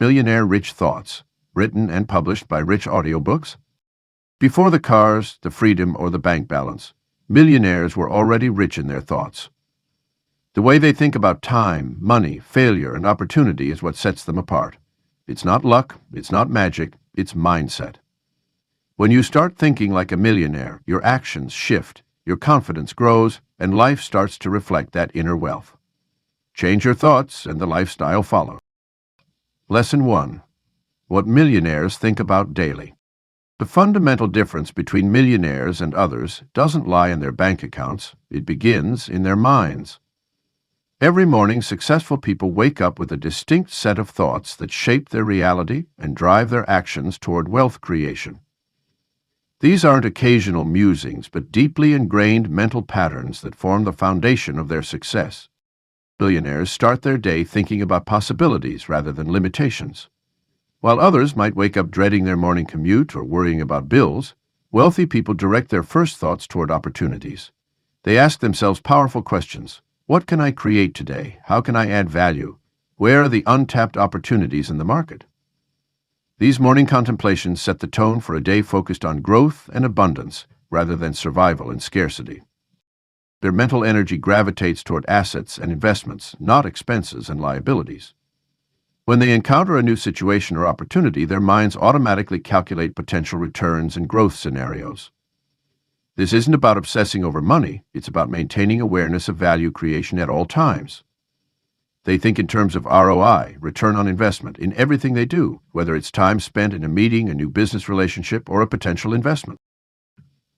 Millionaire Rich Thoughts, written and published by Rich Audiobooks. Before the cars, the freedom, or the bank balance, millionaires were already rich in their thoughts. The way they think about time, money, failure, and opportunity is what sets them apart. It's not luck, it's not magic, it's mindset. When you start thinking like a millionaire, your actions shift, your confidence grows, and life starts to reflect that inner wealth. Change your thoughts, and the lifestyle follows. Lesson 1. What millionaires think about daily. The fundamental difference between millionaires and others doesn't lie in their bank accounts, it begins in their minds. Every morning, successful people wake up with a distinct set of thoughts that shape their reality and drive their actions toward wealth creation. These aren't occasional musings, but deeply ingrained mental patterns that form the foundation of their success. Millionaires start their day thinking about possibilities rather than limitations. While others might wake up dreading their morning commute or worrying about bills, wealthy people direct their first thoughts toward opportunities. They ask themselves powerful questions. What can I create today? How can I add value? Where are the untapped opportunities in the market? These morning contemplations set the tone for a day focused on growth and abundance rather than survival and scarcity. Their mental energy gravitates toward assets and investments, not expenses and liabilities. When they encounter a new situation or opportunity, their minds automatically calculate potential returns and growth scenarios. This isn't about obsessing over money, it's about maintaining awareness of value creation at all times. They think in terms of ROI, return on investment, in everything they do, whether it's time spent in a meeting, a new business relationship, or a potential investment.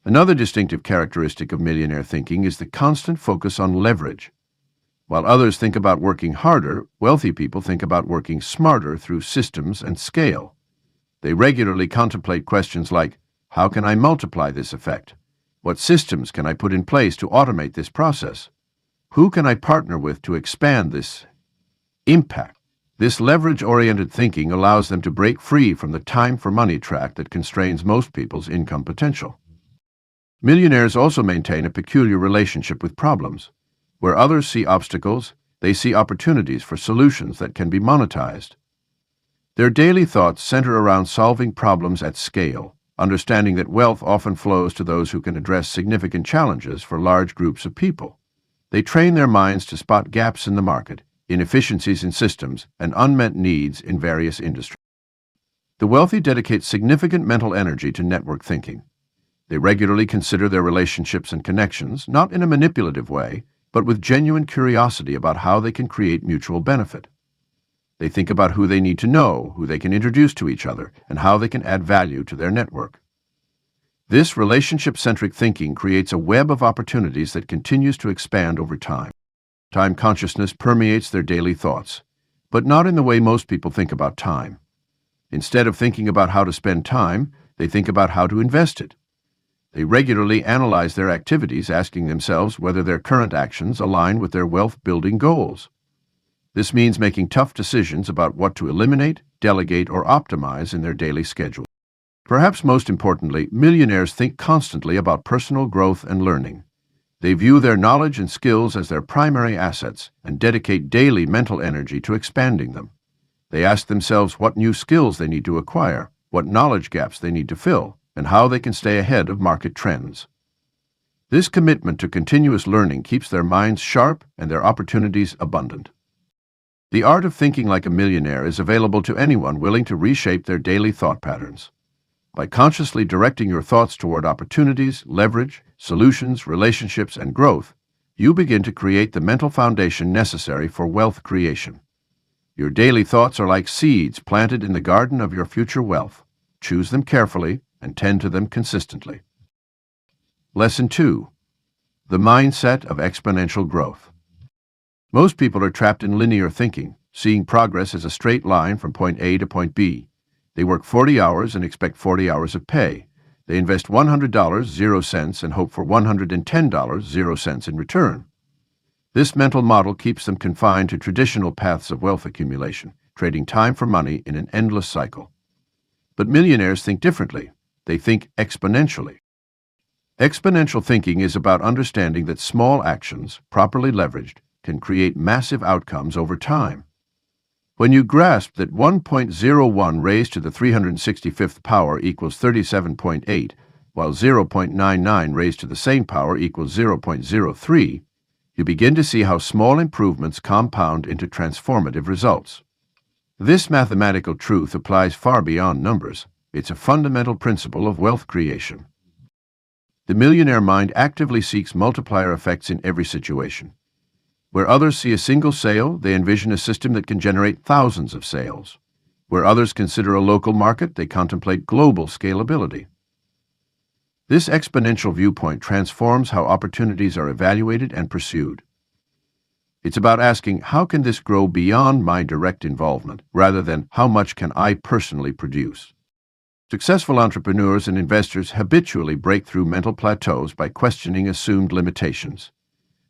Another distinctive characteristic of millionaire thinking is the constant focus on leverage. While others think about working harder, wealthy people think about working smarter through systems and scale. They regularly contemplate questions like, how can I multiply this effect? What systems can I put in place to automate this process? Who can I partner with to expand this impact? This leverage-oriented thinking allows them to break free from the time-for-money track that constrains most people's income potential. Millionaires also maintain a peculiar relationship with problems. Where others see obstacles, they see opportunities for solutions that can be monetized. Their daily thoughts center around solving problems at scale, understanding that wealth often flows to those who can address significant challenges for large groups of people. They train their minds to spot gaps in the market, inefficiencies in systems, and unmet needs in various industries. The wealthy dedicate significant mental energy to network thinking. They regularly consider their relationships and connections, not in a manipulative way, but with genuine curiosity about how they can create mutual benefit. They think about who they need to know, who they can introduce to each other, and how they can add value to their network. This relationship-centric thinking creates a web of opportunities that continues to expand over time. Time consciousness permeates their daily thoughts, but not in the way most people think about time. Instead of thinking about how to spend time, they think about how to invest it. They regularly analyze their activities, asking themselves whether their current actions align with their wealth-building goals. This means making tough decisions about what to eliminate, delegate, or optimize in their daily schedule. Perhaps most importantly, millionaires think constantly about personal growth and learning. They view their knowledge and skills as their primary assets and dedicate daily mental energy to expanding them. They ask themselves what new skills they need to acquire, what knowledge gaps they need to fill, and how they can stay ahead of market trends. This commitment to continuous learning keeps their minds sharp and their opportunities abundant. The art of thinking like a millionaire is available to anyone willing to reshape their daily thought patterns. By consciously directing your thoughts toward opportunities, leverage, solutions, relationships, and growth, you begin to create the mental foundation necessary for wealth creation. Your daily thoughts are like seeds planted in the garden of your future wealth. Choose them carefully and tend to them consistently. Lesson 2. The mindset of exponential growth. Most people are trapped in linear thinking, seeing progress as a straight line from point A to point B. They work 40 hours and expect 40 hours of pay. They invest $100, 0 cents, and hope for $110, 0 cents in return. This mental model keeps them confined to traditional paths of wealth accumulation, trading time for money in an endless cycle. But millionaires think differently. They think exponentially. Exponential thinking is about understanding that small actions, properly leveraged, can create massive outcomes over time. When you grasp that 1.01 raised to the 365th power equals 37.8, while 0.99 raised to the same power equals 0.03, you begin to see how small improvements compound into transformative results. This mathematical truth applies far beyond numbers. It's a fundamental principle of wealth creation. The millionaire mind actively seeks multiplier effects in every situation. Where others see a single sale, they envision a system that can generate thousands of sales. Where others consider a local market, they contemplate global scalability. This exponential viewpoint transforms how opportunities are evaluated and pursued. It's about asking, how can this grow beyond my direct involvement, rather than how much can I personally produce? Successful entrepreneurs and investors habitually break through mental plateaus by questioning assumed limitations.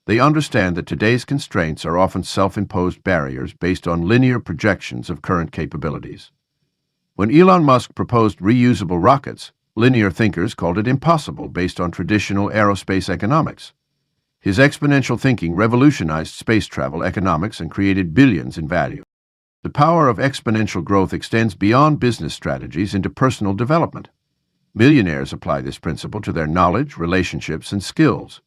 They understand that today's constraints are often self-imposed barriers based on linear projections of current capabilities. When Elon Musk proposed reusable rockets, linear thinkers called it impossible based on traditional aerospace economics. His exponential thinking revolutionized space travel economics and created billions in value. The power of exponential growth extends beyond business strategies into personal development. Millionaires apply this principle to their knowledge, relationships, and skills.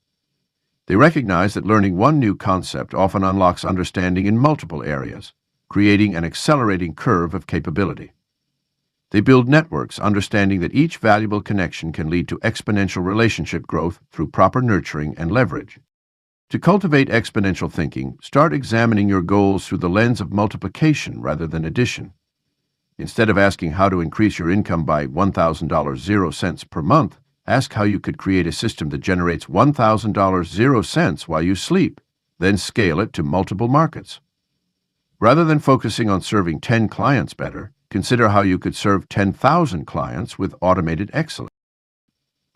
They recognize that learning one new concept often unlocks understanding in multiple areas, creating an accelerating curve of capability. They build networks, understanding that each valuable connection can lead to exponential relationship growth through proper nurturing and leverage. To cultivate exponential thinking, start examining your goals through the lens of multiplication rather than addition. Instead of asking how to increase your income by $1,000 0 cents per month, ask how you could create a system that generates $1,000 0 cents while you sleep, then scale it to multiple markets. Rather than focusing on serving 10 clients better, consider how you could serve 10,000 clients with automated excellence.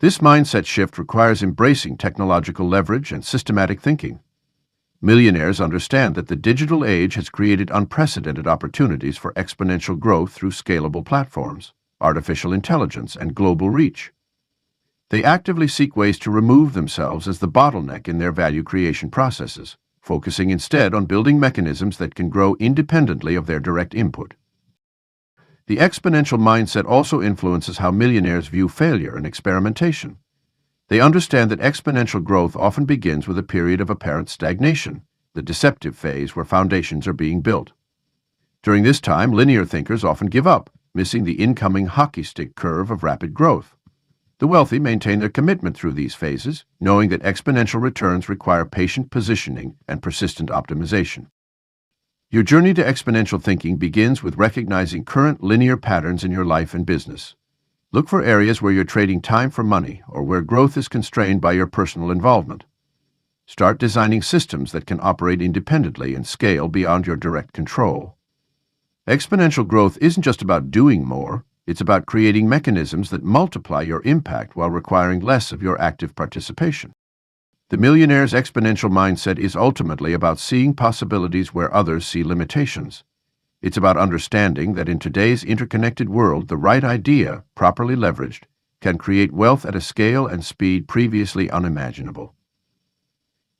This mindset shift requires embracing technological leverage and systematic thinking. Millionaires understand that the digital age has created unprecedented opportunities for exponential growth through scalable platforms, artificial intelligence, and global reach. They actively seek ways to remove themselves as the bottleneck in their value creation processes, focusing instead on building mechanisms that can grow independently of their direct input. The exponential mindset also influences how millionaires view failure and experimentation. They understand that exponential growth often begins with a period of apparent stagnation, the deceptive phase where foundations are being built. During this time, linear thinkers often give up, missing the incoming hockey stick curve of rapid growth. The wealthy maintain their commitment through these phases, knowing that exponential returns require patient positioning and persistent optimization. Your journey to exponential thinking begins with recognizing current linear patterns in your life and business. Look for areas where you're trading time for money or where growth is constrained by your personal involvement. Start designing systems that can operate independently and scale beyond your direct control. Exponential growth isn't just about doing more, it's about creating mechanisms that multiply your impact while requiring less of your active participation. The millionaire's exponential mindset is ultimately about seeing possibilities where others see limitations. It's about understanding that in today's interconnected world, the right idea, properly leveraged, can create wealth at a scale and speed previously unimaginable.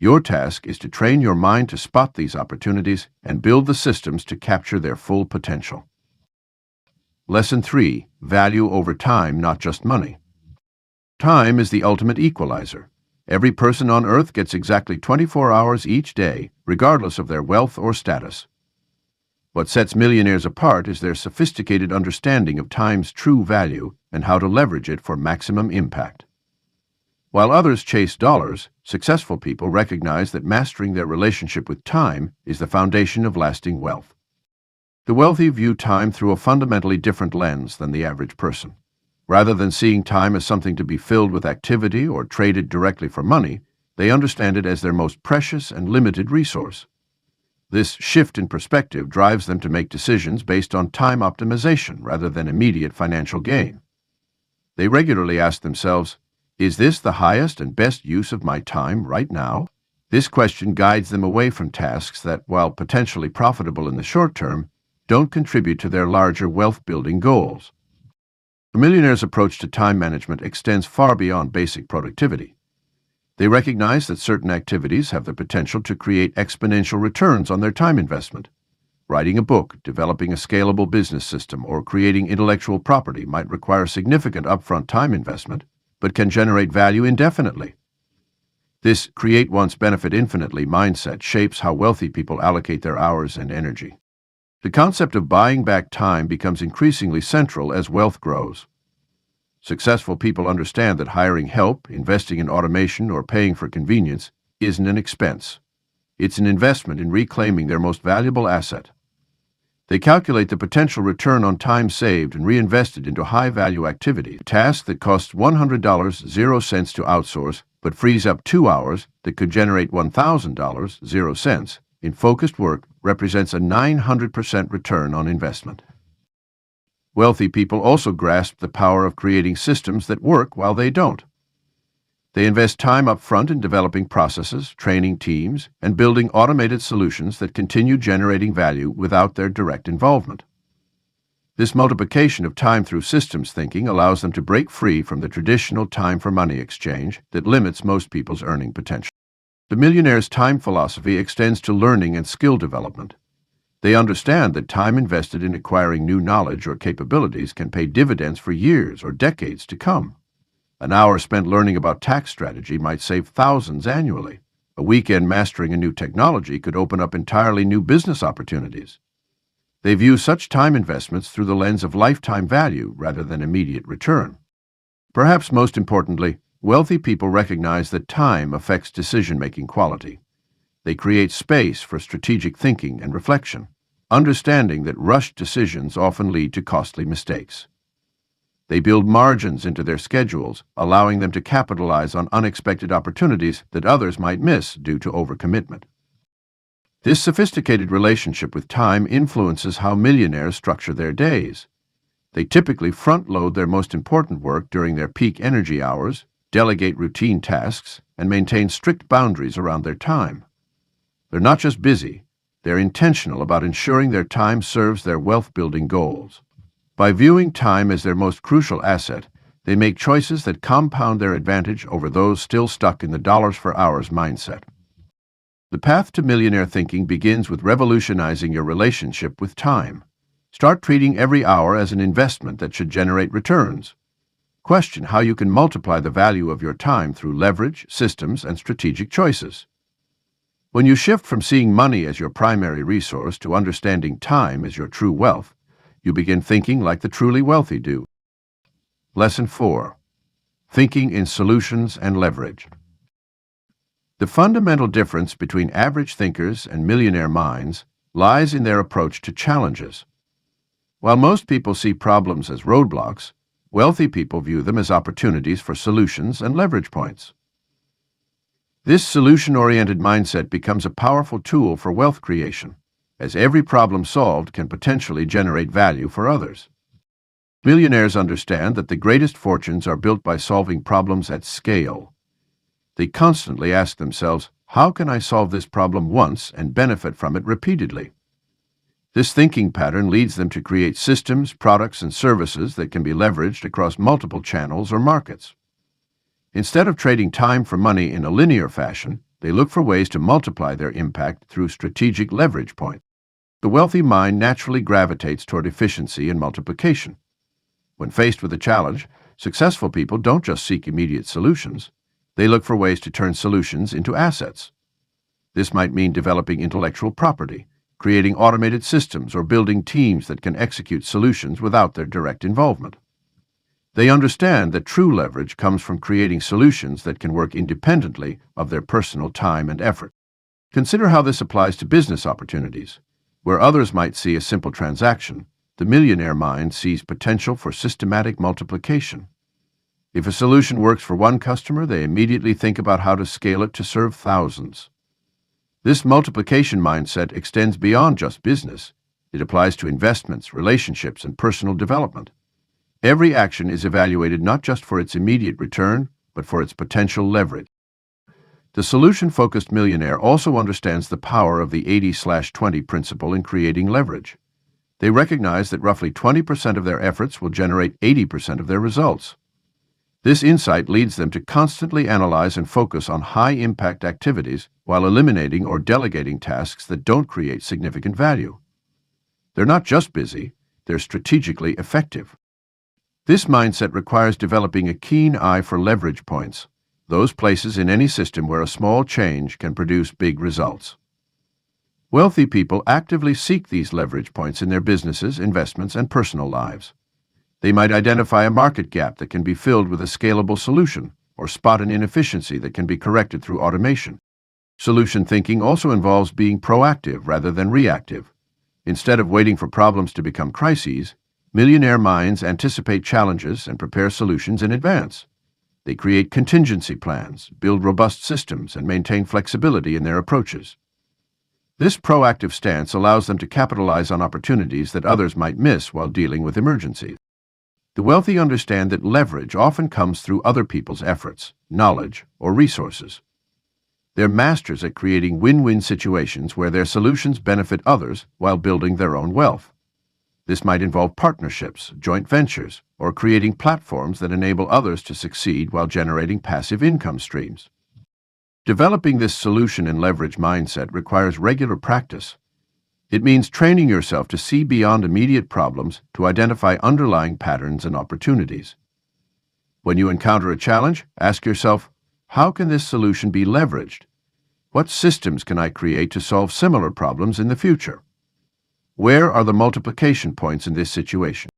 Your task is to train your mind to spot these opportunities and build the systems to capture their full potential. Lesson 3. Value over time, not just money. Time is the ultimate equalizer. Every person on earth gets exactly 24 hours each day, regardless of their wealth or status. What sets millionaires apart is their sophisticated understanding of time's true value and how to leverage it for maximum impact. While others chase dollars, successful people recognize that mastering their relationship with time is the foundation of lasting wealth. The wealthy view time through a fundamentally different lens than the average person. Rather than seeing time as something to be filled with activity or traded directly for money, they understand it as their most precious and limited resource. This shift in perspective drives them to make decisions based on time optimization rather than immediate financial gain. They regularly ask themselves, is this the highest and best use of my time right now? This question guides them away from tasks that, while potentially profitable in the short term, don't contribute to their larger wealth-building goals. The millionaire's approach to time management extends far beyond basic productivity. They recognize that certain activities have the potential to create exponential returns on their time investment. Writing a book, developing a scalable business system, or creating intellectual property might require significant upfront time investment, but can generate value indefinitely. This create once, benefit infinitely mindset shapes how wealthy people allocate their hours and energy. The concept of buying back time becomes increasingly central as wealth grows. Successful people understand that hiring help, investing in automation, or paying for convenience isn't an expense. It's an investment in reclaiming their most valuable asset. They calculate the potential return on time saved and reinvested into high-value activity. A task that costs $100, 0 cents to outsource, but frees up 2 hours that could generate $1,000, 0 cents, in focused work represents a 900% return on investment. Wealthy people also grasp the power of creating systems that work while they don't. They invest time up front in developing processes, training teams, and building automated solutions that continue generating value without their direct involvement. This multiplication of time through systems thinking allows them to break free from the traditional time-for-money exchange that limits most people's earning potential. The Millionaire's time philosophy extends to learning and skill development. They understand that time invested in acquiring new knowledge or capabilities can pay dividends for years or decades to come. An hour spent learning about tax strategy might save thousands annually. A weekend mastering a new technology could open up entirely new business opportunities. They view such time investments through the lens of lifetime value rather than immediate return. Perhaps most importantly, wealthy people recognize that time affects decision-making quality. They create space for strategic thinking and reflection, understanding that rushed decisions often lead to costly mistakes. They build margins into their schedules, allowing them to capitalize on unexpected opportunities that others might miss due to overcommitment. This sophisticated relationship with time influences how millionaires structure their days. They typically front-load their most important work during their peak energy hours, delegate routine tasks, and maintain strict boundaries around their time. They're not just busy, they're intentional about ensuring their time serves their wealth-building goals. By viewing time as their most crucial asset, they make choices that compound their advantage over those still stuck in the dollars-for-hours mindset. The path to millionaire thinking begins with revolutionizing your relationship with time. Start treating every hour as an investment that should generate returns. Question how you can multiply the value of your time through leverage, systems, and strategic choices. When you shift from seeing money as your primary resource to understanding time as your true wealth, you begin thinking like the truly wealthy do. Lesson 4. Thinking in solutions and leverage. The fundamental difference between average thinkers and millionaire minds lies in their approach to challenges. While most people see problems as roadblocks, wealthy people view them as opportunities for solutions and leverage points. This solution-oriented mindset becomes a powerful tool for wealth creation, as every problem solved can potentially generate value for others. Millionaires understand that the greatest fortunes are built by solving problems at scale. They constantly ask themselves, how can I solve this problem once and benefit from it repeatedly? This thinking pattern leads them to create systems, products, and services that can be leveraged across multiple channels or markets. Instead of trading time for money in a linear fashion, they look for ways to multiply their impact through strategic leverage points. The wealthy mind naturally gravitates toward efficiency and multiplication. When faced with a challenge, successful people don't just seek immediate solutions. They look for ways to turn solutions into assets. This might mean developing intellectual property, creating automated systems, or building teams that can execute solutions without their direct involvement. They understand that true leverage comes from creating solutions that can work independently of their personal time and effort. Consider how this applies to business opportunities. Where others might see a simple transaction, the millionaire mind sees potential for systematic multiplication. If a solution works for one customer, they immediately think about how to scale it to serve thousands. This multiplication mindset extends beyond just business. It applies to investments, relationships, and personal development. Every action is evaluated not just for its immediate return, but for its potential leverage. The solution-focused millionaire also understands the power of the 80/20 principle in creating leverage. They recognize that roughly 20% of their efforts will generate 80% of their results. This insight leads them to constantly analyze and focus on high-impact activities while eliminating or delegating tasks that don't create significant value. They're not just busy, they're strategically effective. This mindset requires developing a keen eye for leverage points, those places in any system where a small change can produce big results. Wealthy people actively seek these leverage points in their businesses, investments, and personal lives. They might identify a market gap that can be filled with a scalable solution, or spot an inefficiency that can be corrected through automation. Solution thinking also involves being proactive rather than reactive. Instead of waiting for problems to become crises, millionaire minds anticipate challenges and prepare solutions in advance. They create contingency plans, build robust systems, and maintain flexibility in their approaches. This proactive stance allows them to capitalize on opportunities that others might miss while dealing with emergencies. The wealthy understand that leverage often comes through other people's efforts, knowledge, or resources. They're masters at creating win-win situations where their solutions benefit others while building their own wealth. This might involve partnerships, joint ventures, or creating platforms that enable others to succeed while generating passive income streams. Developing this solution and leverage mindset requires regular practice. It means training yourself to see beyond immediate problems to identify underlying patterns and opportunities. When you encounter a challenge, ask yourself, how can this solution be leveraged? What systems can I create to solve similar problems in the future? Where are the multiplication points in this situation?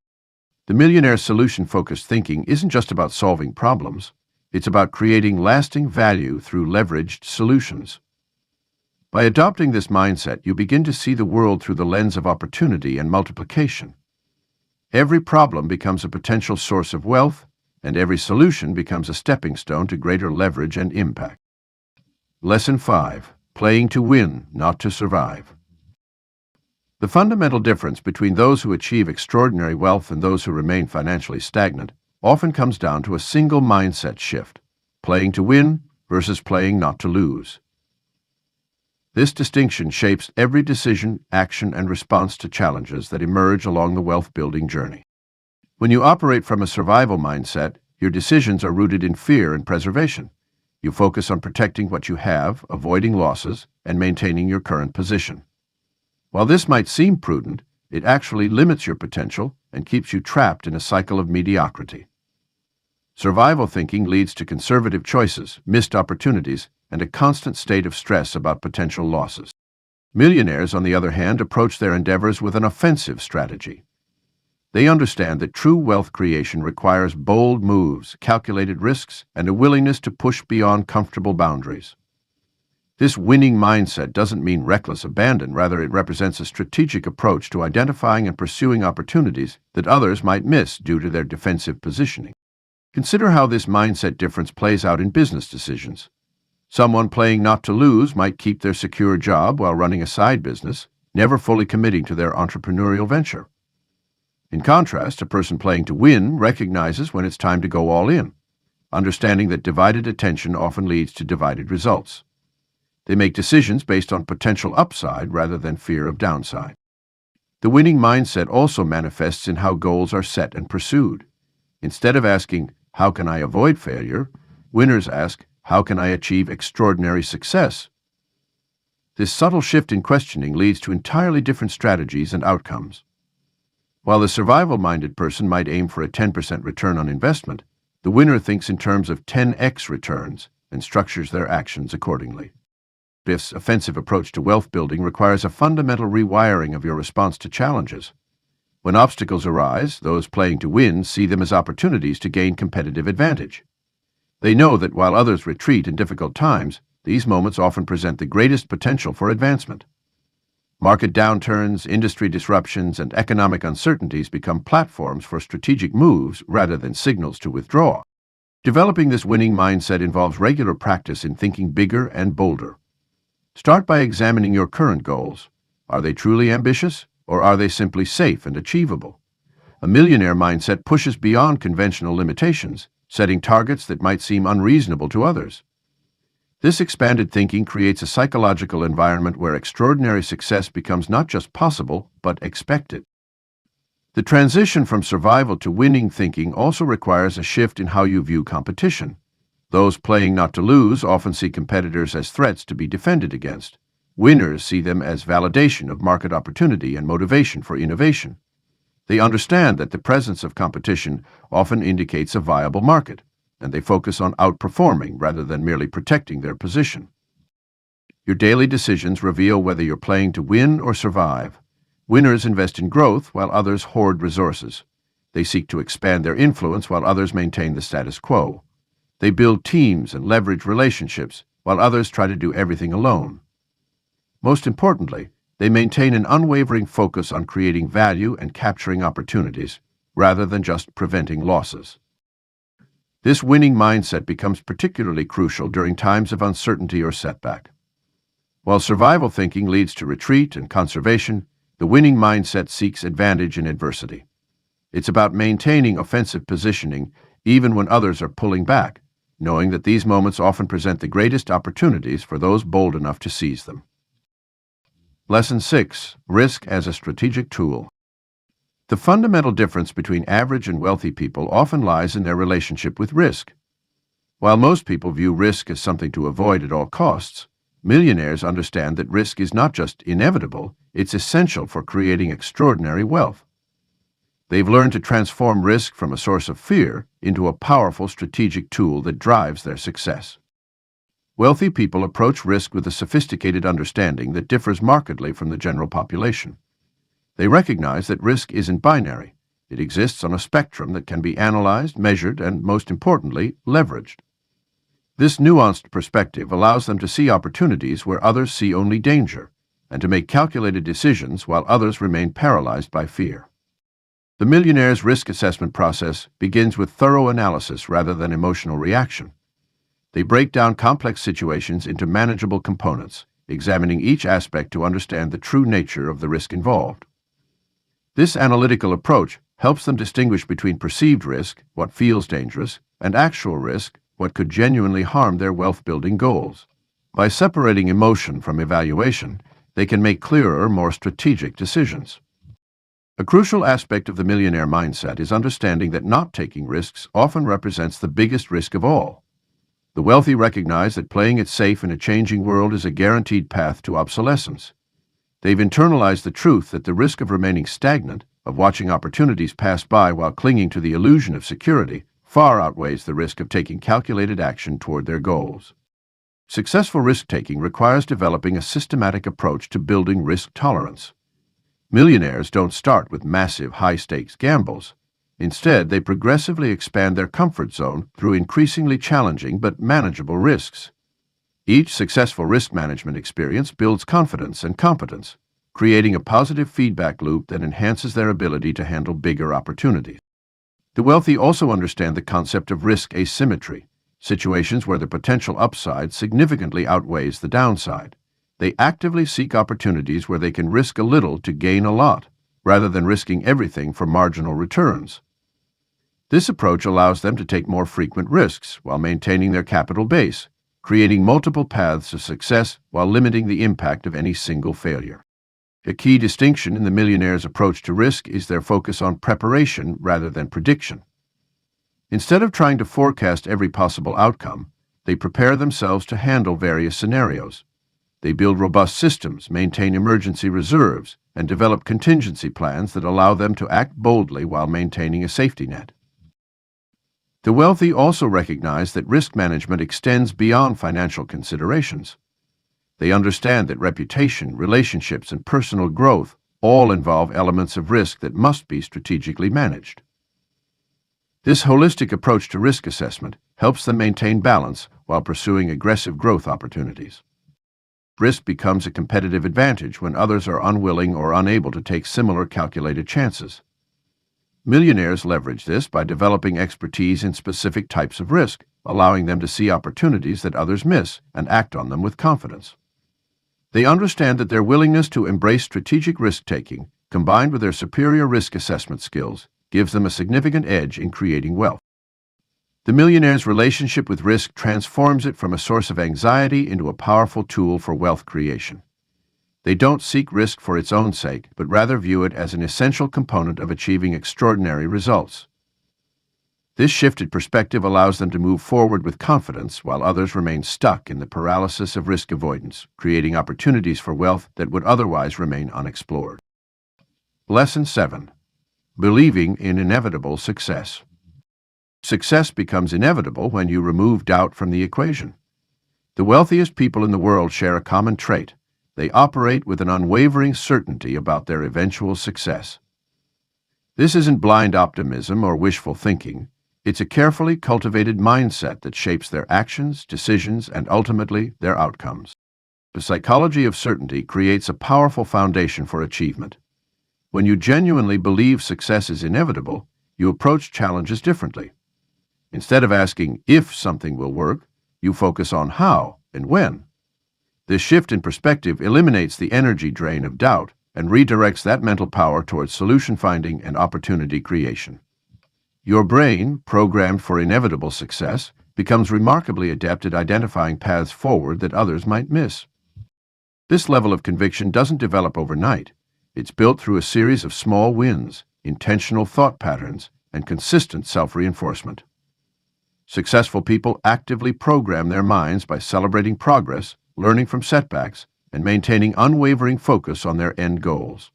The millionaire solution-focused thinking isn't just about solving problems. It's about creating lasting value through leveraged solutions. By adopting this mindset, you begin to see the world through the lens of opportunity and multiplication. Every problem becomes a potential source of wealth, and every solution becomes a stepping stone to greater leverage and impact. Lesson 5. Playing to win, not to survive. The fundamental difference between those who achieve extraordinary wealth and those who remain financially stagnant often comes down to a single mindset shift: playing to win versus playing not to lose. This distinction shapes every decision, action, and response to challenges that emerge along the wealth-building journey. When you operate from a survival mindset, your decisions are rooted in fear and preservation. You focus on protecting what you have, avoiding losses, and maintaining your current position. While this might seem prudent, it actually limits your potential and keeps you trapped in a cycle of mediocrity. Survival thinking leads to conservative choices, missed opportunities, and a constant state of stress about potential losses. Millionaires, on the other hand, approach their endeavors with an offensive strategy. They understand that true wealth creation requires bold moves, calculated risks, and a willingness to push beyond comfortable boundaries. This winning mindset doesn't mean reckless abandon, rather it represents a strategic approach to identifying and pursuing opportunities that others might miss due to their defensive positioning. Consider how this mindset difference plays out in business decisions. Someone playing not to lose might keep their secure job while running a side business, never fully committing to their entrepreneurial venture. In contrast, a person playing to win recognizes when it's time to go all in, understanding that divided attention often leads to divided results. They make decisions based on potential upside rather than fear of downside. The winning mindset also manifests in how goals are set and pursued. Instead of asking, "How can I avoid failure?" winners ask, "How can I achieve extraordinary success?" This subtle shift in questioning leads to entirely different strategies and outcomes. While the survival-minded person might aim for a 10% return on investment, the winner thinks in terms of 10x returns and structures their actions accordingly. This offensive approach to wealth building requires a fundamental rewiring of your response to challenges. When obstacles arise, those playing to win see them as opportunities to gain competitive advantage. They know that while others retreat in difficult times, these moments often present the greatest potential for advancement. Market downturns, industry disruptions, and economic uncertainties become platforms for strategic moves rather than signals to withdraw. Developing this winning mindset involves regular practice in thinking bigger and bolder. Start by examining your current goals. Are they truly ambitious, or are they simply safe and achievable? A millionaire mindset pushes beyond conventional limitations, setting targets that might seem unreasonable to others. This expanded thinking creates a psychological environment where extraordinary success becomes not just possible, but expected. The transition from survival to winning thinking also requires a shift in how you view competition. Those playing not to lose often see competitors as threats to be defended against. Winners see them as validation of market opportunity and motivation for innovation. They understand that the presence of competition often indicates a viable market, and they focus on outperforming rather than merely protecting their position. Your daily decisions reveal whether you're playing to win or survive. Winners invest in growth while others hoard resources. They seek to expand their influence while others maintain the status quo. They build teams and leverage relationships while others try to do everything alone. Most importantly, they maintain an unwavering focus on creating value and capturing opportunities, rather than just preventing losses. This winning mindset becomes particularly crucial during times of uncertainty or setback. While survival thinking leads to retreat and conservation, the winning mindset seeks advantage in adversity. It's about maintaining offensive positioning even when others are pulling back, knowing that these moments often present the greatest opportunities for those bold enough to seize them. Lesson 6. Risk as a strategic tool. The fundamental difference between average and wealthy people often lies in their relationship with risk. While most people view risk as something to avoid at all costs, millionaires understand that risk is not just inevitable, it's essential for creating extraordinary wealth. They've learned to transform risk from a source of fear into a powerful strategic tool that drives their success. Wealthy people approach risk with a sophisticated understanding that differs markedly from the general population. They recognize that risk isn't binary. It exists on a spectrum that can be analyzed, measured, and, most importantly, leveraged. This nuanced perspective allows them to see opportunities where others see only danger, and to make calculated decisions while others remain paralyzed by fear. The Millionaire's risk assessment process begins with thorough analysis rather than emotional reaction. They break down complex situations into manageable components, examining each aspect to understand the true nature of the risk involved. This analytical approach helps them distinguish between perceived risk, what feels dangerous, and actual risk, what could genuinely harm their wealth-building goals. By separating emotion from evaluation, they can make clearer, more strategic decisions. A crucial aspect of the millionaire mindset is understanding that not taking risks often represents the biggest risk of all. The wealthy recognize that playing it safe in a changing world is a guaranteed path to obsolescence. They've internalized the truth that the risk of remaining stagnant, of watching opportunities pass by while clinging to the illusion of security, far outweighs the risk of taking calculated action toward their goals. Successful risk-taking requires developing a systematic approach to building risk tolerance. Millionaires don't start with massive, high-stakes gambles. Instead, they progressively expand their comfort zone through increasingly challenging but manageable risks. Each successful risk management experience builds confidence and competence, creating a positive feedback loop that enhances their ability to handle bigger opportunities. The wealthy also understand the concept of risk asymmetry, situations where the potential upside significantly outweighs the downside. They actively seek opportunities where they can risk a little to gain a lot, rather than risking everything for marginal returns. This approach allows them to take more frequent risks while maintaining their capital base, creating multiple paths of success while limiting the impact of any single failure. A key distinction in the millionaire's approach to risk is their focus on preparation rather than prediction. Instead of trying to forecast every possible outcome, they prepare themselves to handle various scenarios. They build robust systems, maintain emergency reserves, and develop contingency plans that allow them to act boldly while maintaining a safety net. The wealthy also recognize that risk management extends beyond financial considerations. They understand that reputation, relationships, and personal growth all involve elements of risk that must be strategically managed. This holistic approach to risk assessment helps them maintain balance while pursuing aggressive growth opportunities. Risk becomes a competitive advantage when others are unwilling or unable to take similar calculated chances. Millionaires leverage this by developing expertise in specific types of risk, allowing them to see opportunities that others miss and act on them with confidence. They understand that their willingness to embrace strategic risk-taking, combined with their superior risk assessment skills, gives them a significant edge in creating wealth. The millionaire's relationship with risk transforms it from a source of anxiety into a powerful tool for wealth creation. They don't seek risk for its own sake, but rather view it as an essential component of achieving extraordinary results. This shifted perspective allows them to move forward with confidence while others remain stuck in the paralysis of risk avoidance, creating opportunities for wealth that would otherwise remain unexplored. Lesson 7. Believing in inevitable success. Success becomes inevitable when you remove doubt from the equation. The wealthiest people in the world share a common trait. They operate with an unwavering certainty about their eventual success. This isn't blind optimism or wishful thinking. It's a carefully cultivated mindset that shapes their actions, decisions, and ultimately their outcomes. The psychology of certainty creates a powerful foundation for achievement. When you genuinely believe success is inevitable, you approach challenges differently. Instead of asking if something will work, you focus on how and when. This shift in perspective eliminates the energy drain of doubt and redirects that mental power towards solution finding and opportunity creation. Your brain, programmed for inevitable success, becomes remarkably adept at identifying paths forward that others might miss. This level of conviction doesn't develop overnight. It's built through a series of small wins, intentional thought patterns, and consistent self-reinforcement. Successful people actively program their minds by celebrating progress, learning from setbacks, and maintaining unwavering focus on their end goals.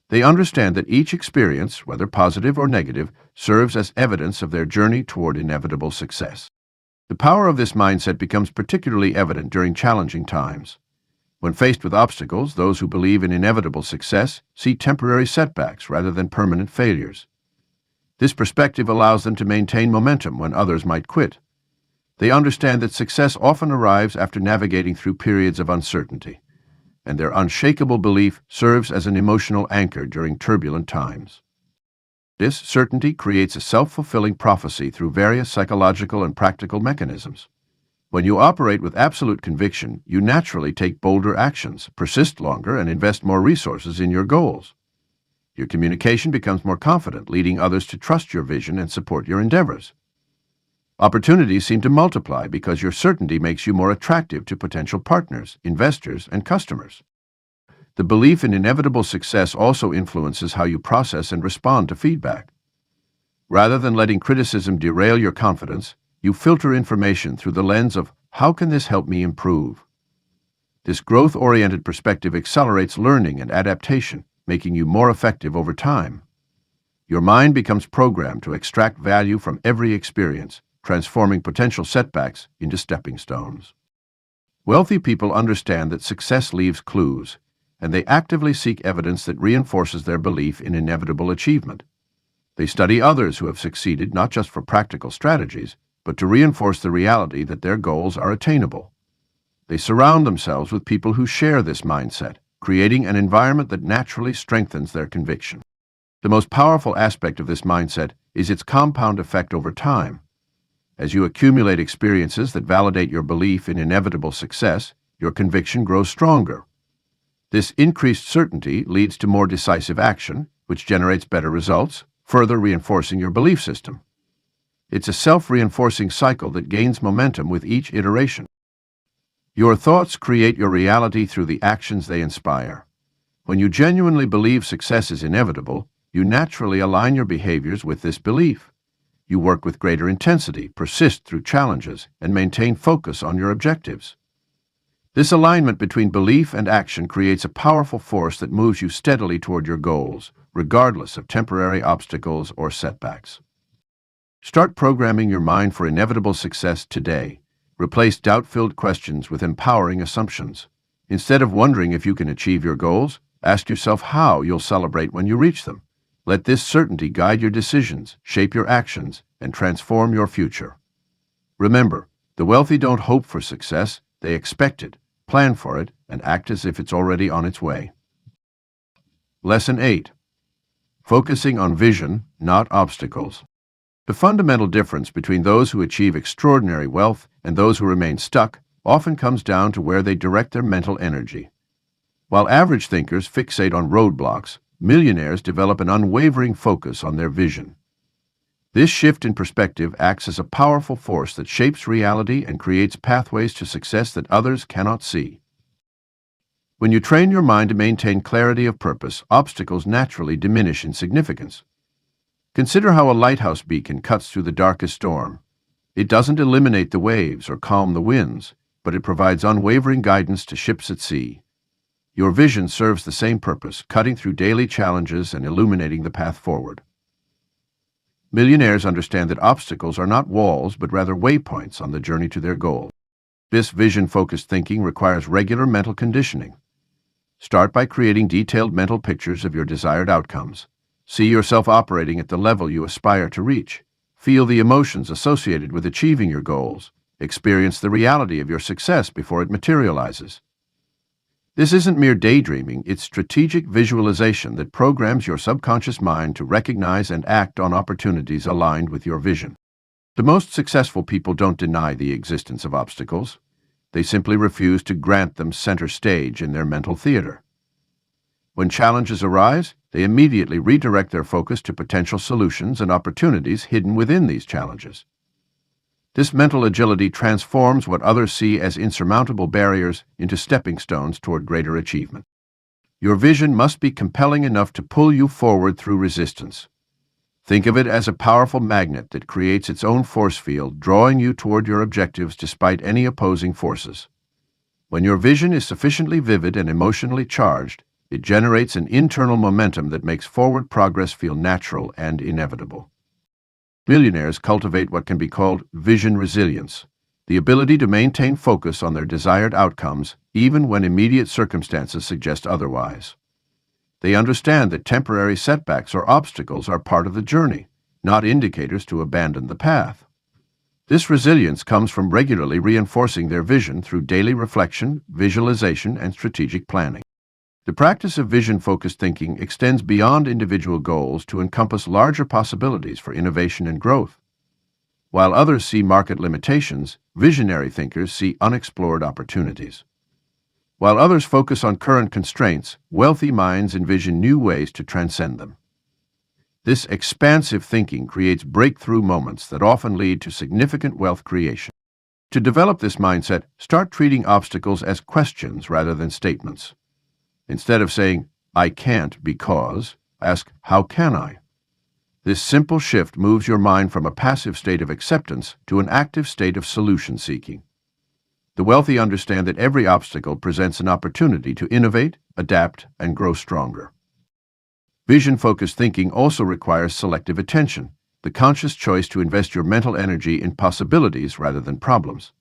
They understand that each experience, whether positive or negative, serves as evidence of their journey toward inevitable success. The power of this mindset becomes particularly evident during challenging times. When faced with obstacles, those who believe in inevitable success see temporary setbacks rather than permanent failures. This perspective allows them to maintain momentum when others might quit. They understand that success often arrives after navigating through periods of uncertainty, and their unshakable belief serves as an emotional anchor during turbulent times. This certainty creates a self-fulfilling prophecy through various psychological and practical mechanisms. When you operate with absolute conviction, you naturally take bolder actions, persist longer, and invest more resources in your goals. Your communication becomes more confident, leading others to trust your vision and support your endeavors. Opportunities seem to multiply because your certainty makes you more attractive to potential partners, investors, and customers. The belief in inevitable success also influences how you process and respond to feedback. Rather than letting criticism derail your confidence, you filter information through the lens of, how can this help me improve? This growth-oriented perspective accelerates learning and adaptation, making you more effective over time. Your mind becomes programmed to extract value from every experience, transforming potential setbacks into stepping stones. Wealthy people understand that success leaves clues, and they actively seek evidence that reinforces their belief in inevitable achievement. They study others who have succeeded not just for practical strategies, but to reinforce the reality that their goals are attainable. They surround themselves with people who share this mindset, creating an environment that naturally strengthens their conviction. The most powerful aspect of this mindset is its compound effect over time. As you accumulate experiences that validate your belief in inevitable success, your conviction grows stronger. This increased certainty leads to more decisive action, which generates better results, further reinforcing your belief system. It's a self-reinforcing cycle that gains momentum with each iteration. Your thoughts create your reality through the actions they inspire. When you genuinely believe success is inevitable, you naturally align your behaviors with this belief. You work with greater intensity, persist through challenges, and maintain focus on your objectives. This alignment between belief and action creates a powerful force that moves you steadily toward your goals, regardless of temporary obstacles or setbacks. Start programming your mind for inevitable success today. Replace doubt-filled questions with empowering assumptions. Instead of wondering if you can achieve your goals, ask yourself how you'll celebrate when you reach them. Let this certainty guide your decisions, shape your actions, and transform your future. Remember, the wealthy don't hope for success, they expect it, plan for it, and act as if it's already on its way. Lesson 8. Focusing on vision, not obstacles. The fundamental difference between those who achieve extraordinary wealth and those who remain stuck often comes down to where they direct their mental energy. While average thinkers fixate on roadblocks, millionaires develop an unwavering focus on their vision. This shift in perspective acts as a powerful force that shapes reality and creates pathways to success that others cannot see. When you train your mind to maintain clarity of purpose, obstacles naturally diminish in significance. Consider how a lighthouse beacon cuts through the darkest storm. It doesn't eliminate the waves or calm the winds, but it provides unwavering guidance to ships at sea. Your vision serves the same purpose, cutting through daily challenges and illuminating the path forward. Millionaires understand that obstacles are not walls, but rather waypoints on the journey to their goal. This vision-focused thinking requires regular mental conditioning. Start by creating detailed mental pictures of your desired outcomes. See yourself operating at the level you aspire to reach. Feel the emotions associated with achieving your goals. Experience the reality of your success before it materializes. This isn't mere daydreaming, it's strategic visualization that programs your subconscious mind to recognize and act on opportunities aligned with your vision. The most successful people don't deny the existence of obstacles. They simply refuse to grant them center stage in their mental theater. When challenges arise, they immediately redirect their focus to potential solutions and opportunities hidden within these challenges. This mental agility transforms what others see as insurmountable barriers into stepping stones toward greater achievement. Your vision must be compelling enough to pull you forward through resistance. Think of it as a powerful magnet that creates its own force field, drawing you toward your objectives despite any opposing forces. When your vision is sufficiently vivid and emotionally charged, it generates an internal momentum that makes forward progress feel natural and inevitable. Millionaires cultivate what can be called vision resilience, the ability to maintain focus on their desired outcomes even when immediate circumstances suggest otherwise. They understand that temporary setbacks or obstacles are part of the journey, not indicators to abandon the path. This resilience comes from regularly reinforcing their vision through daily reflection, visualization, and strategic planning. The practice of vision-focused thinking extends beyond individual goals to encompass larger possibilities for innovation and growth. While others see market limitations, visionary thinkers see unexplored opportunities. While others focus on current constraints, wealthy minds envision new ways to transcend them. This expansive thinking creates breakthrough moments that often lead to significant wealth creation. To develop this mindset, start treating obstacles as questions rather than statements. Instead of saying, "I can't because," ask, "How can I?" This simple shift moves your mind from a passive state of acceptance to an active state of solution-seeking. The wealthy understand that every obstacle presents an opportunity to innovate, adapt, and grow stronger. Vision-focused thinking also requires selective attention, the conscious choice to invest your mental energy in possibilities rather than problems.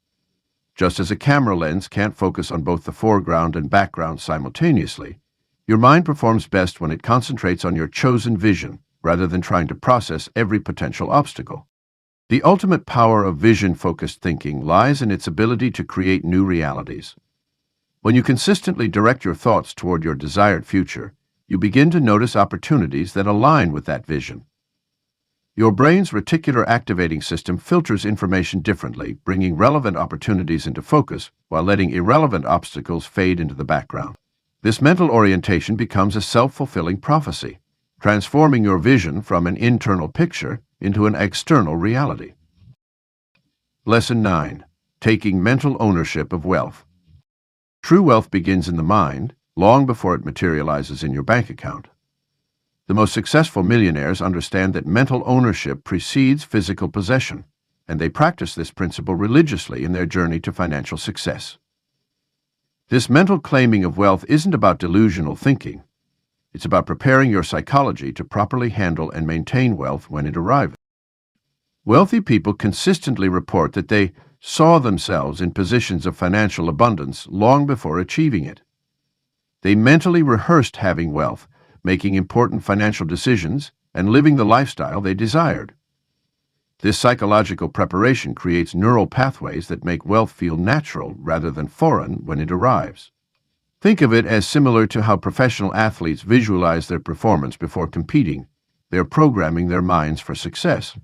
Just as a camera lens can't focus on both the foreground and background simultaneously, your mind performs best when it concentrates on your chosen vision rather than trying to process every potential obstacle. The ultimate power of vision-focused thinking lies in its ability to create new realities. When you consistently direct your thoughts toward your desired future, you begin to notice opportunities that align with that vision. Your brain's reticular activating system filters information differently, bringing relevant opportunities into focus while letting irrelevant obstacles fade into the background. This mental orientation becomes a self-fulfilling prophecy, transforming your vision from an internal picture into an external reality. Lesson 9. Taking mental ownership of wealth. True wealth begins in the mind, long before it materializes in your bank account. The most successful millionaires understand that mental ownership precedes physical possession, and they practice this principle religiously in their journey to financial success. This mental claiming of wealth isn't about delusional thinking. It's about preparing your psychology to properly handle and maintain wealth when it arrives. Wealthy people consistently report that they saw themselves in positions of financial abundance long before achieving it. They mentally rehearsed having wealth, making important financial decisions, and living the lifestyle they desired. This psychological preparation creates neural pathways that make wealth feel natural rather than foreign when it arrives. Think of it as similar to how professional athletes visualize their performance before competing. They're programming their minds for success.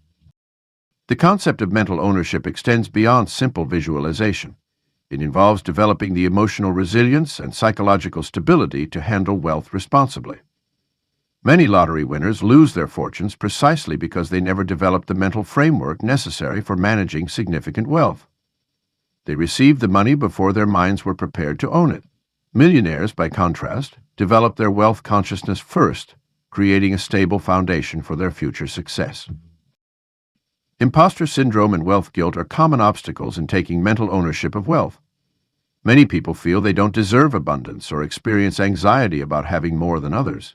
The concept of mental ownership extends beyond simple visualization. It involves developing the emotional resilience and psychological stability to handle wealth responsibly. Many lottery winners lose their fortunes precisely because they never developed the mental framework necessary for managing significant wealth. They received the money before their minds were prepared to own it. Millionaires, by contrast, develop their wealth consciousness first, creating a stable foundation for their future success. Imposter syndrome and wealth guilt are common obstacles in taking mental ownership of wealth. Many people feel they don't deserve abundance or experience anxiety about having more than others.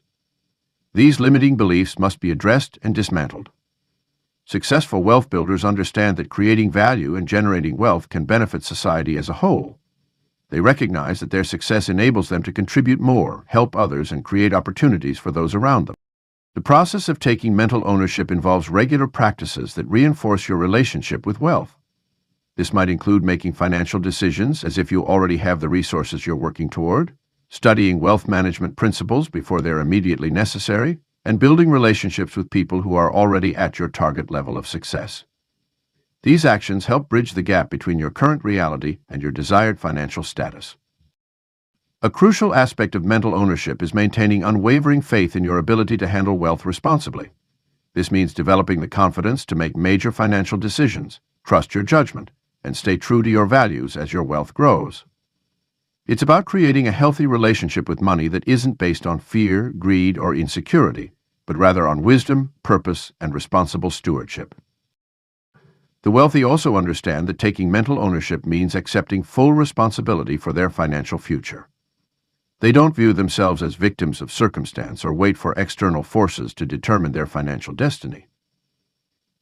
These limiting beliefs must be addressed and dismantled. Successful wealth builders understand that creating value and generating wealth can benefit society as a whole. They recognize that their success enables them to contribute more, help others, and create opportunities for those around them. The process of taking mental ownership involves regular practices that reinforce your relationship with wealth. This might include making financial decisions as if you already have the resources you're working toward, studying wealth management principles before they're immediately necessary, and building relationships with people who are already at your target level of success. These actions help bridge the gap between your current reality and your desired financial status. A crucial aspect of mental ownership is maintaining unwavering faith in your ability to handle wealth responsibly. This means developing the confidence to make major financial decisions, trust your judgment, and stay true to your values as your wealth grows. It's about creating a healthy relationship with money that isn't based on fear, greed, or insecurity, but rather on wisdom, purpose, and responsible stewardship. The wealthy also understand that taking mental ownership means accepting full responsibility for their financial future. They don't view themselves as victims of circumstance or wait for external forces to determine their financial destiny.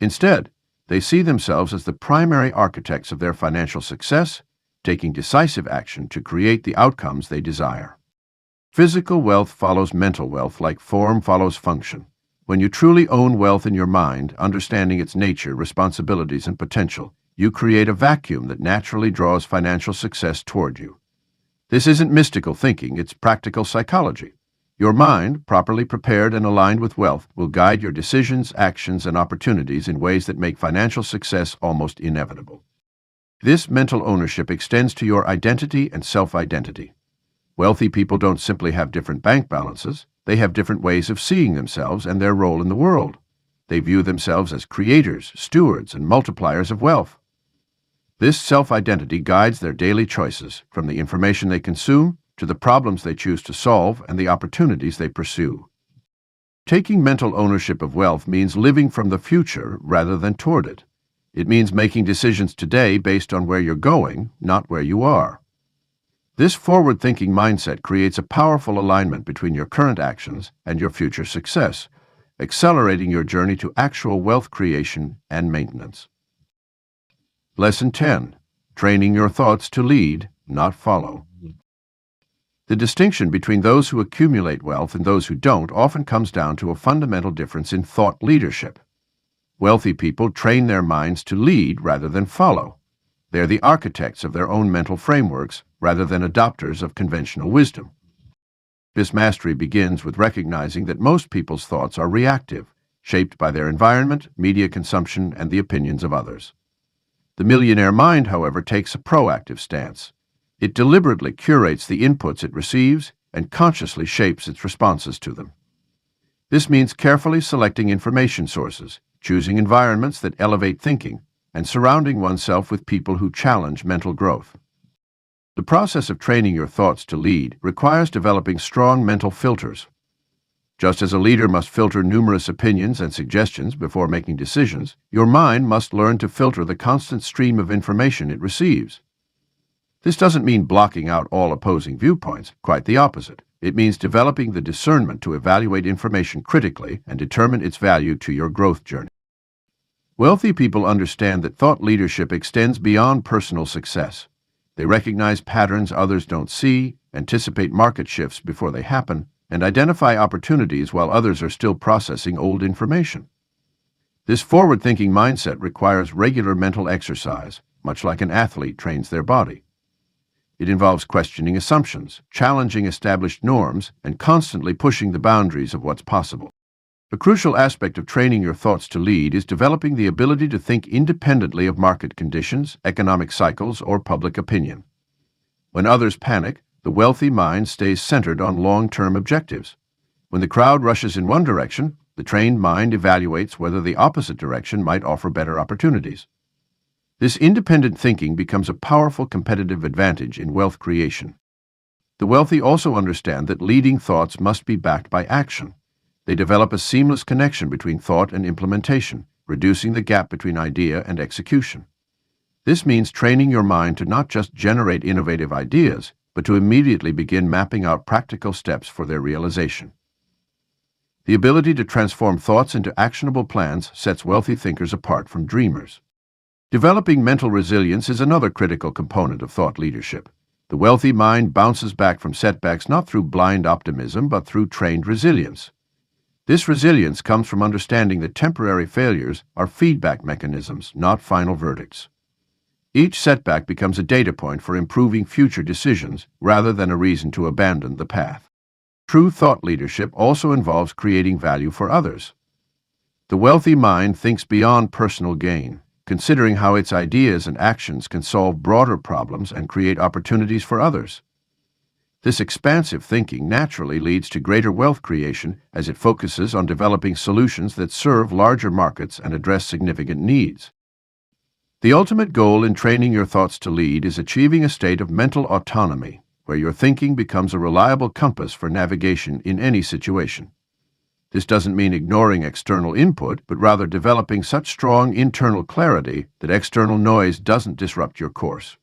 Instead, they see themselves as the primary architects of their financial success, taking decisive action to create the outcomes they desire. Physical wealth follows mental wealth like form follows function. When you truly own wealth in your mind, understanding its nature, responsibilities, and potential, you create a vacuum that naturally draws financial success toward you. This isn't mystical thinking, it's practical psychology. Your mind, properly prepared and aligned with wealth, will guide your decisions, actions, and opportunities in ways that make financial success almost inevitable. This mental ownership extends to your identity and self-identity. Wealthy people don't simply have different bank balances, they have different ways of seeing themselves and their role in the world. They view themselves as creators, stewards, and multipliers of wealth. This self-identity guides their daily choices, from the information they consume to the problems they choose to solve and the opportunities they pursue. Taking mental ownership of wealth means living from the future rather than toward it. It means making decisions today based on where you're going, not where you are. This forward-thinking mindset creates a powerful alignment between your current actions and your future success, accelerating your journey to actual wealth creation and maintenance. Lesson 10. Training your thoughts to lead, not follow. The distinction between those who accumulate wealth and those who don't often comes down to a fundamental difference in thought leadership. Wealthy people train their minds to lead rather than follow. They're the architects of their own mental frameworks rather than adopters of conventional wisdom. This mastery begins with recognizing that most people's thoughts are reactive, shaped by their environment, media consumption, and the opinions of others. The millionaire mind, however, takes a proactive stance. It deliberately curates the inputs it receives and consciously shapes its responses to them. This means carefully selecting information sources, choosing environments that elevate thinking, and surrounding oneself with people who challenge mental growth. The process of training your thoughts to lead requires developing strong mental filters. Just as a leader must filter numerous opinions and suggestions before making decisions, your mind must learn to filter the constant stream of information it receives. This doesn't mean blocking out all opposing viewpoints, quite the opposite. It means developing the discernment to evaluate information critically and determine its value to your growth journey. Wealthy people understand that thought leadership extends beyond personal success. They recognize patterns others don't see, anticipate market shifts before they happen, and identify opportunities while others are still processing old information. This forward-thinking mindset requires regular mental exercise, much like an athlete trains their body. It involves questioning assumptions, challenging established norms, and constantly pushing the boundaries of what's possible. A crucial aspect of training your thoughts to lead is developing the ability to think independently of market conditions, economic cycles, or public opinion. When others panic, the wealthy mind stays centered on long-term objectives. When the crowd rushes in one direction, the trained mind evaluates whether the opposite direction might offer better opportunities. This independent thinking becomes a powerful competitive advantage in wealth creation. The wealthy also understand that leading thoughts must be backed by action. They develop a seamless connection between thought and implementation, reducing the gap between idea and execution. This means training your mind to not just generate innovative ideas, but to immediately begin mapping out practical steps for their realization. The ability to transform thoughts into actionable plans sets wealthy thinkers apart from dreamers. Developing mental resilience is another critical component of thought leadership. The wealthy mind bounces back from setbacks not through blind optimism, but through trained resilience. This resilience comes from understanding that temporary failures are feedback mechanisms, not final verdicts. Each setback becomes a data point for improving future decisions rather than a reason to abandon the path. True thought leadership also involves creating value for others. The wealthy mind thinks beyond personal gain, considering how its ideas and actions can solve broader problems and create opportunities for others. This expansive thinking naturally leads to greater wealth creation as it focuses on developing solutions that serve larger markets and address significant needs. The ultimate goal in training your thoughts to lead is achieving a state of mental autonomy, where your thinking becomes a reliable compass for navigation in any situation. This doesn't mean ignoring external input, but rather developing such strong internal clarity that external noise doesn't disrupt your course.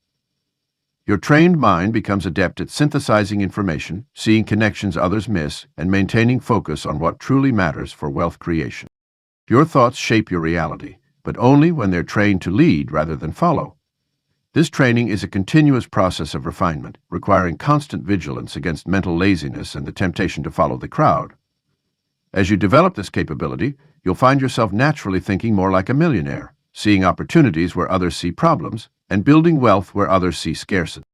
Your trained mind becomes adept at synthesizing information, seeing connections others miss, and maintaining focus on what truly matters for wealth creation. Your thoughts shape your reality, but only when they're trained to lead rather than follow. This training is a continuous process of refinement, requiring constant vigilance against mental laziness and the temptation to follow the crowd. As you develop this capability, you'll find yourself naturally thinking more like a millionaire, seeing opportunities where others see problems, and building wealth where others see scarcity.